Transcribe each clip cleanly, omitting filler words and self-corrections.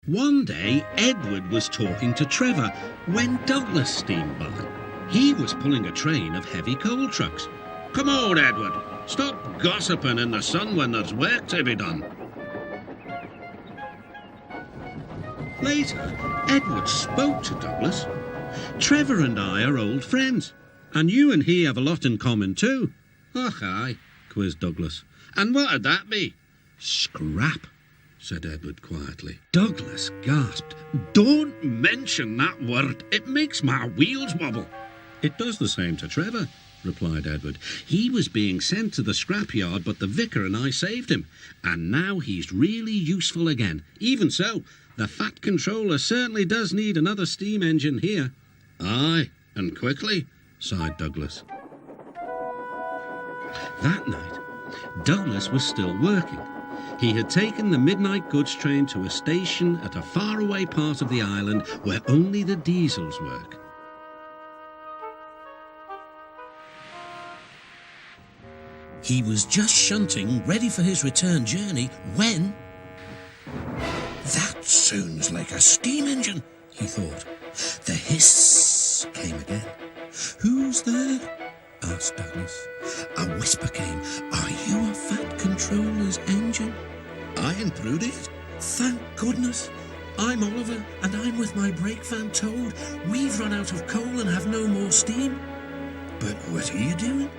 One day, Edward was talking to Trevor when Douglas steamed by. He was pulling a train of heavy coal trucks. "Come on, Edward. Stop gossiping in the sun when there's work to be done." Later, Edward spoke to Douglas. "Trevor and I are old friends, and you and he have a lot in common too." "Och, aye," quizzed Douglas. "And what'd that be?" "Scrap," said Edward quietly. Douglas gasped. "Don't mention that word. It makes my wheels wobble." "It does the same to Trevor," replied Edward. "He was being sent to the scrapyard, but the vicar and I saved him, and now he's really useful again. Even so, the Fat Controller certainly does need another steam engine here." "Aye, and quickly," sighed Douglas. That night, Douglas was still working. He had taken the midnight goods train to a station at a faraway part of the island where only the diesels work. He was just shunting, ready for his return journey, when... "That sounds like a steam engine," he thought. The hiss came again. "Who's there?" asked Douglas. A whisper came. "Are you a Fat Controller's engine?" "I intruded it." "Thank goodness. I'm Oliver, and I'm with my brake van towed. We've run out of coal and have no more steam." "But what are you doing?"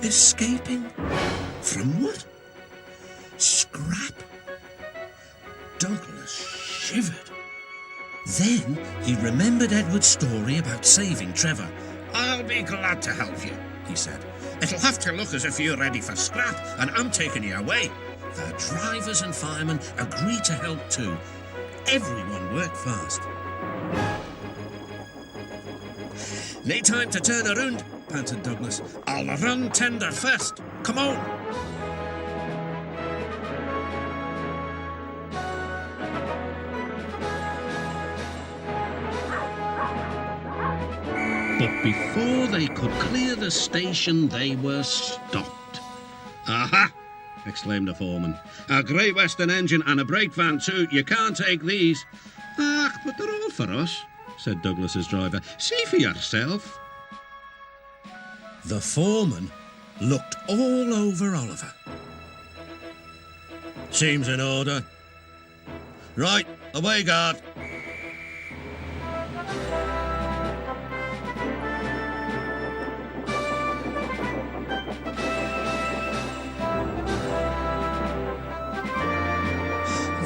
"Escaping." "From what?" "Scrap." Douglas shivered. Then he remembered Edward's story about saving Trevor. "I'll be glad to help you," he said. "It'll have to look as if you're ready for scrap, and I'm taking you away." The drivers and firemen agreed to help too. Everyone worked fast. "Need time to turn around," panted Douglas. "I'll run tender first. Come on." But before they could clear the station, they were stopped. "Aha!" exclaimed the foreman. "A Great Western engine and a brake van too. You can't take these." "Ah, but they're all for us," said Douglas's driver. "See for yourself." The foreman looked all over Oliver. "Seems in order." "Right, away, guard."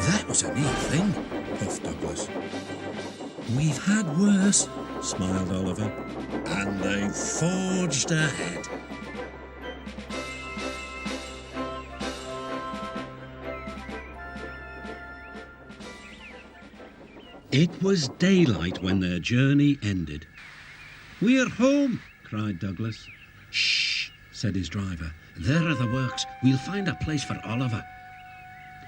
"That was a neat thing," puffed Douglas. "We've had worse," smiled Oliver. And they forged ahead. It was daylight when their journey ended. "We're home," cried Douglas. "Shh," said his driver. "There are the works. We'll find a place for Oliver."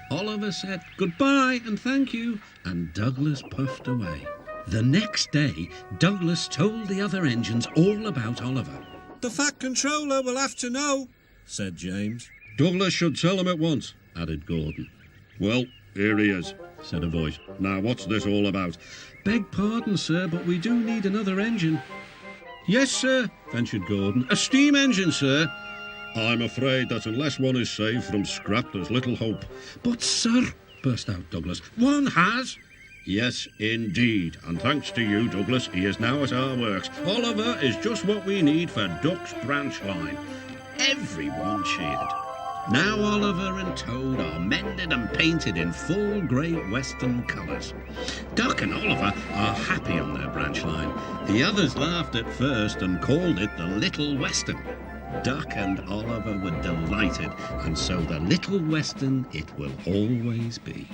Oliver said goodbye and thank you, and Douglas puffed away. The next day, Douglas told the other engines all about Oliver. "The Fat Controller will have to know," said James. "Douglas should tell him at once," added Gordon. "Well, here he is," said a voice. "Now, what's this all about?" "Beg pardon, sir, but we do need another engine." "Yes, sir," ventured Gordon. "A steam engine, sir." "I'm afraid that unless one is saved from scrap, there's little hope." "But, sir," burst out Douglas, "one has." "Yes, indeed, and thanks to you, Douglas, he is now at our works. Oliver is just what we need for Duck's branch line." Everyone cheered. Now Oliver and Toad are mended and painted in full Great Western colours. Duck and Oliver are happy on their branch line. The others laughed at first and called it the Little Western. Duck and Oliver were delighted, and so the Little Western it will always be.